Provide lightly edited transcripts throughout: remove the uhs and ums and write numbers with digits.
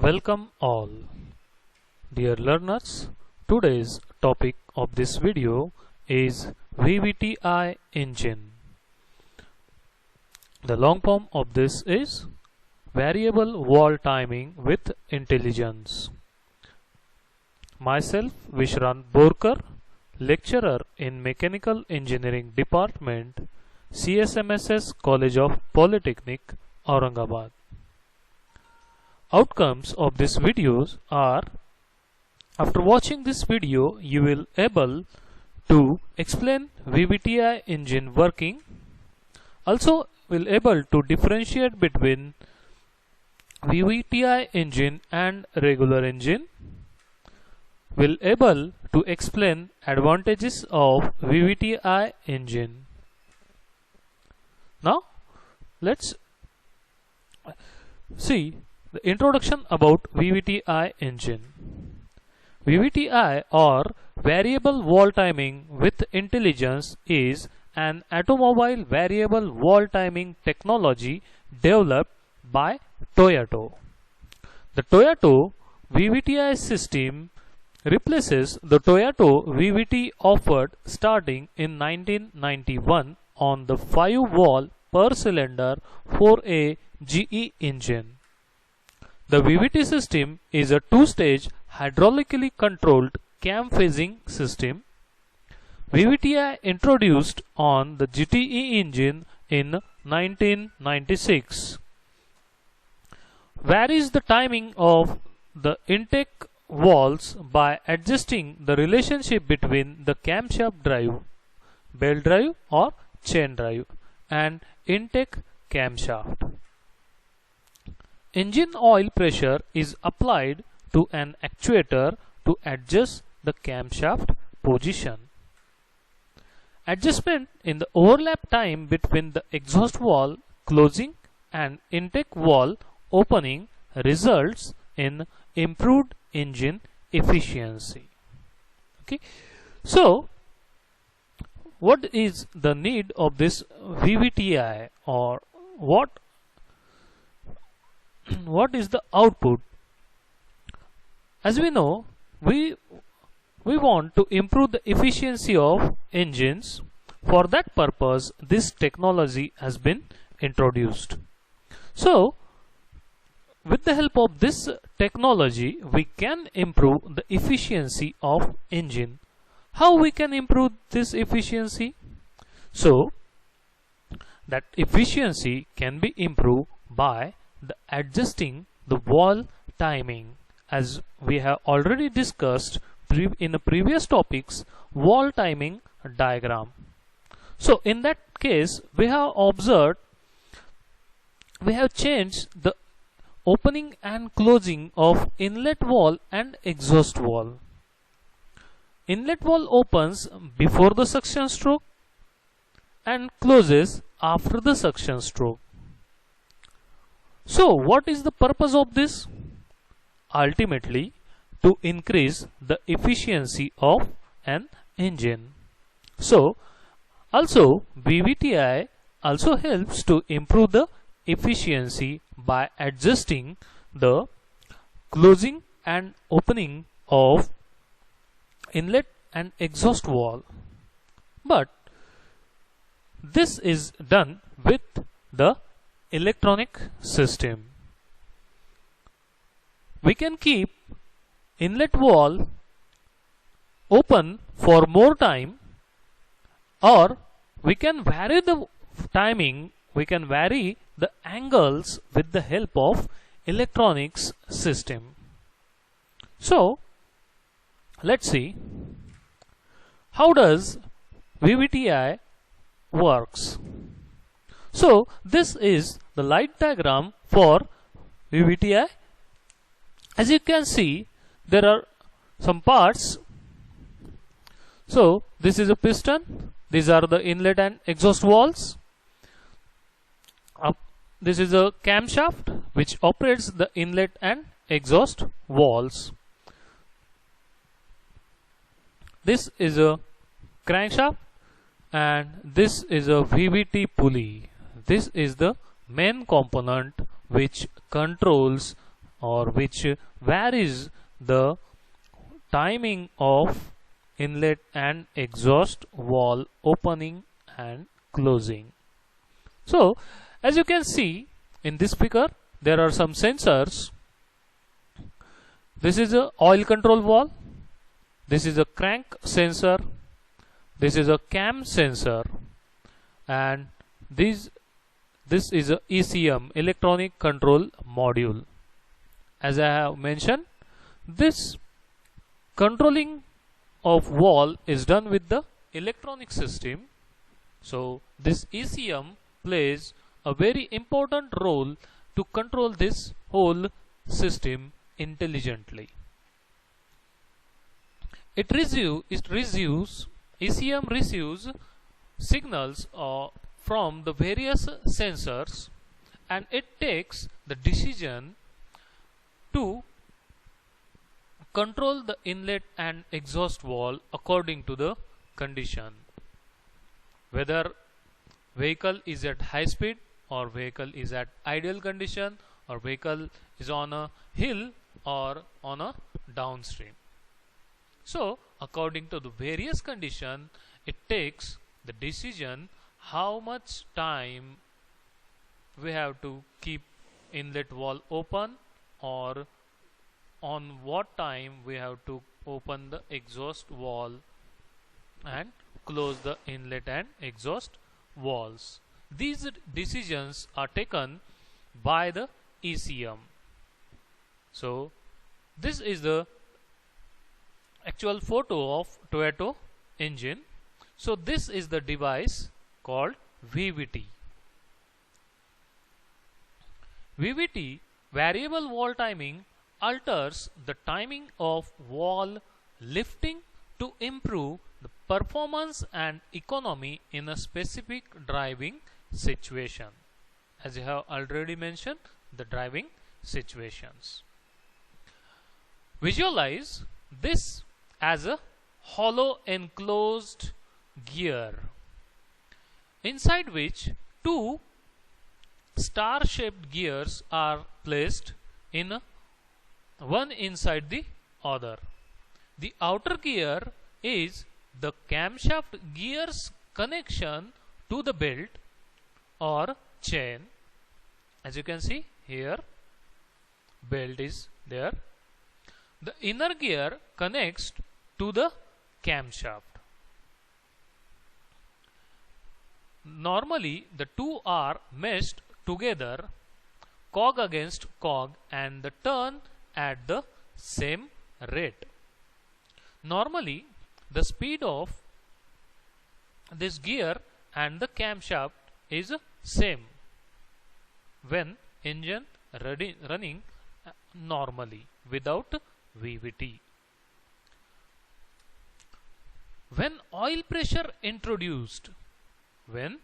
Welcome all. Dear learners, today's topic of this video is VVTi engine. The long form of this is Variable Wall Timing with Intelligence. Myself Vishrant Borkar, lecturer in Mechanical Engineering Department, CSMSS College of Polytechnic, Aurangabad. Outcomes of this videos are: after watching this video you will able to explain VVTi engine working, also will able to differentiate between VVTi engine and regular engine, will able to explain advantages of VVTi engine. Now let's see the introduction about VVTi engine. VVTi, or Variable Wall Timing with Intelligence, is an automobile variable wall timing technology developed by Toyota. The Toyota VVTi system replaces the Toyota VVT offered starting in 1991 on the 5-valve per cylinder 4A GE engine. The VVT system is a two-stage hydraulically controlled cam phasing system. VVTi introduced on the GTE engine in 1996. Varies the timing of the intake valves by adjusting the relationship between the camshaft drive, belt drive or chain drive, and intake camshaft. Engine oil pressure is applied to an actuator to adjust the camshaft position. Adjustment in the overlap time between the exhaust valve closing and intake valve opening results in improved engine efficiency. Okay, so what is the need of this VVTi, or what is the output? As we know, we want to improve the efficiency of engines. For that purpose, this technology has been introduced. So with the help of this technology we can improve the efficiency of engine. How we can improve this efficiency? So that efficiency can be improved by adjusting the wall timing, as we have already discussed in the previous topics, wall timing diagram. So in that case we have observed, we have changed the opening and closing of inlet valve and exhaust valve. Inlet valve opens before the suction stroke and closes after the suction stroke. So what is the purpose of this? Ultimately, to increase the efficiency of an engine. So also VVTi also helps to improve the efficiency by adjusting the closing and opening of inlet and exhaust valve. But this is done with the electronic system. We can keep inlet valve open for more time, or we can vary the timing, we can vary the angles with the help of electronics system. So let's see how does VVTi works. So this is the light diagram for VVTi. As you can see, there are some parts. So this is a piston, these are the inlet and exhaust valves. This is a camshaft which operates the inlet and exhaust valves. This is a crankshaft, and this is a VVT pulley. This is the main component which controls or which varies the timing of inlet and exhaust valve opening and closing. So as you can see in this figure, there are some sensors. This is a oil control valve, this is a crank sensor, this is a cam sensor, and this is a ECM, electronic control module. As I have mentioned, this controlling of valve is done with the electronic system. So this ECM plays a very important role to control this whole system intelligently. ECM receives signals from the various sensors, and it takes the decision to control the inlet and exhaust valve according to the condition, whether vehicle is at high speed or vehicle is at ideal condition, or vehicle is on a hill or on a downstream. So according to the various condition, it takes the decision how much time we have to keep inlet valve open, or on what time we have to open the exhaust valve and close the inlet and exhaust valves. These decisions are taken by the ECM. So this is the actual photo of Toyota engine. So this is the device called VVT. VVT, variable valve timing, alters the timing of valve lifting to improve the performance and economy in a specific driving situation. As I have already mentioned, the driving situations. Visualize this as a hollow enclosed gear, inside which two star-shaped gears are placed in one inside the other. The outer gear is the camshaft gear's connection to the belt or chain. As you can see here, belt is there. The inner gear connects to the camshaft. Normally the two are meshed together, cog against cog, and the turn at the same rate. Normally the speed of this gear and the camshaft is same when engine running normally without VVT. When oil pressure introduced in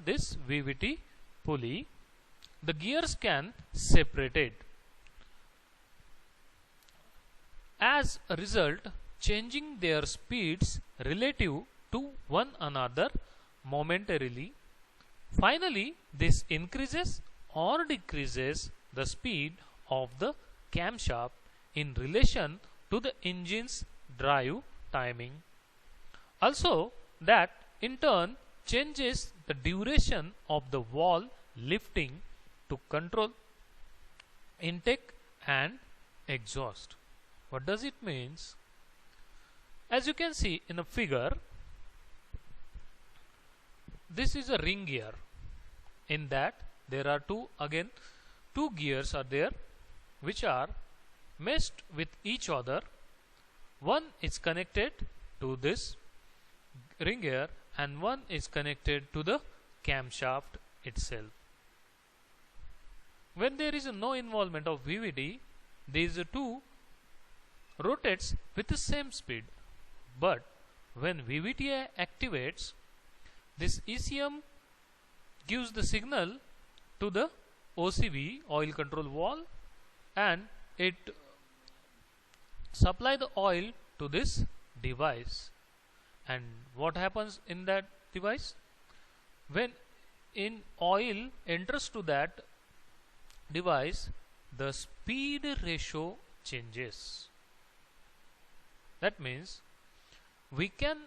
this VVT pulley, the gears can separate. As a result, changing their speeds relative to one another momentarily. Finally, this increases or decreases the speed of the camshaft in relation to the engine's drive timing. Also, that in turn changes the duration of the valve lifting to control intake and exhaust. What does it means? As you can see in a figure, this is a ring gear. In that there are two gears are there, which are meshed with each other. One is connected to this ring gear and one is connected to the camshaft itself. When there is no involvement of VVT, these two rotates with the same speed. But when VVT activates, this ECM gives the signal to the OCV, oil control valve, and it supply the oil to this device. And what happens in that device? When oil enters to that device, the speed ratio changes. That means we can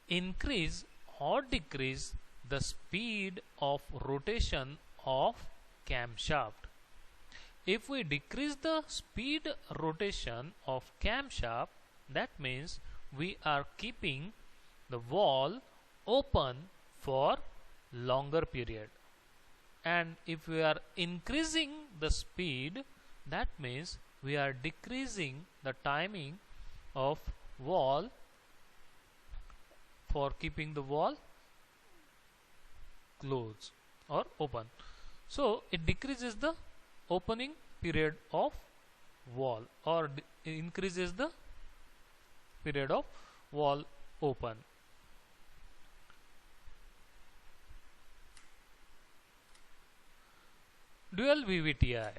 increase or decrease the speed of rotation of camshaft. If we decrease the speed rotation of camshaft, that means we are keeping the valve open for longer period. And if we are increasing the speed, that means we are decreasing the timing of valve for keeping the valve closed or open. So it decreases the opening period of valve or increases the period of valve open. Dual VVTi.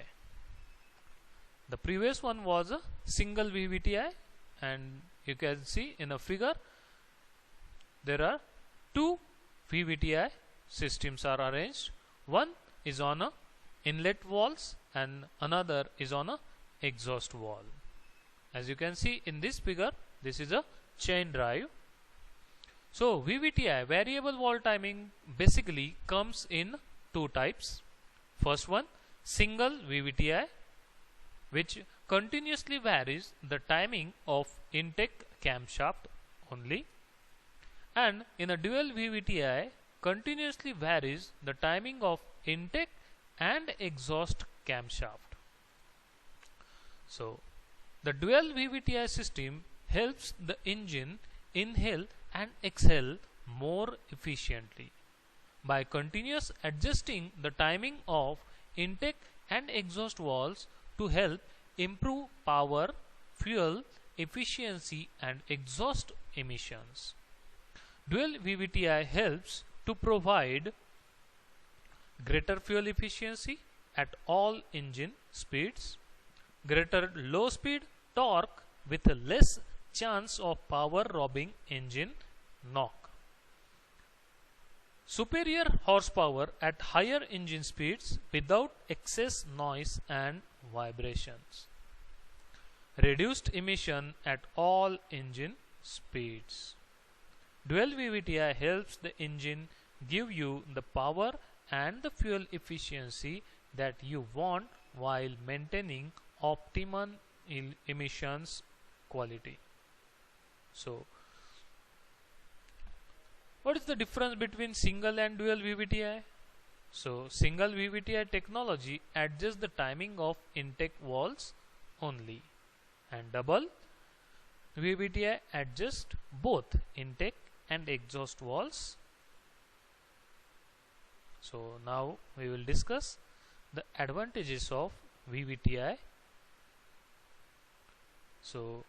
The previous one was a single VVTi, and you can see in a figure there are two VVTi systems are arranged. One is on a inlet valves and another is on a exhaust valve. As you can see in this figure, this is a chain drive. So VVTi, variable valve timing, basically comes in two types. First one, single VVTi, which continuously varies the timing of intake camshaft only, and in a dual VVTi continuously varies the timing of intake and exhaust camshaft. So the dual VVTi system helps the engine inhale and exhale more efficiently by continuous adjusting the timing of intake and exhaust valves to help improve power, fuel efficiency and exhaust emissions. Dual VVTi helps to provide greater fuel efficiency at all engine speeds, greater low speed torque with a less chance of power robbing engine knock, superior horsepower at higher engine speeds without excess noise and vibrations, reduced emission at all engine speeds. Dual VVTi helps the engine give you the power and the fuel efficiency that you want while maintaining optimum emissions quality. So what is the difference between single and dual VVTi? So single VVTi technology adjusts the timing of intake valves only, and double VVTi adjusts both intake and exhaust valves. So now we will discuss the advantages of VVTi. So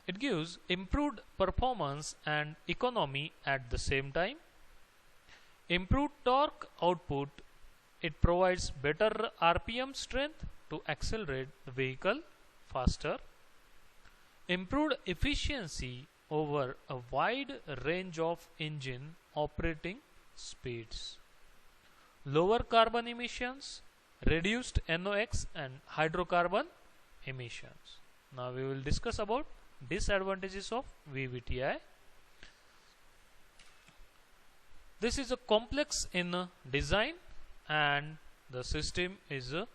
it gives improved performance and economy at the same time, improved torque output. It provides better RPM strength to accelerate the vehicle faster, improved efficiency over a wide range of engine operating speeds, lower carbon emissions, reduced NOx and hydrocarbon emissions. Now we will discuss about disadvantages of VVTi. This is a complex in design and the system is a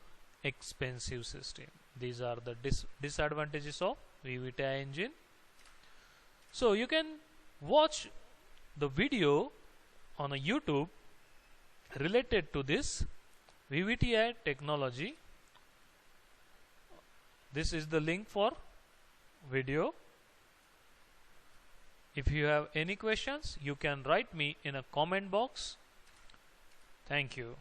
expensive system. These are the disadvantages of VVTi engine. So you can watch the video on a YouTube related to this VVTi technology. This is the link for video. If you have any questions, you can write me in a comment box. Thank you.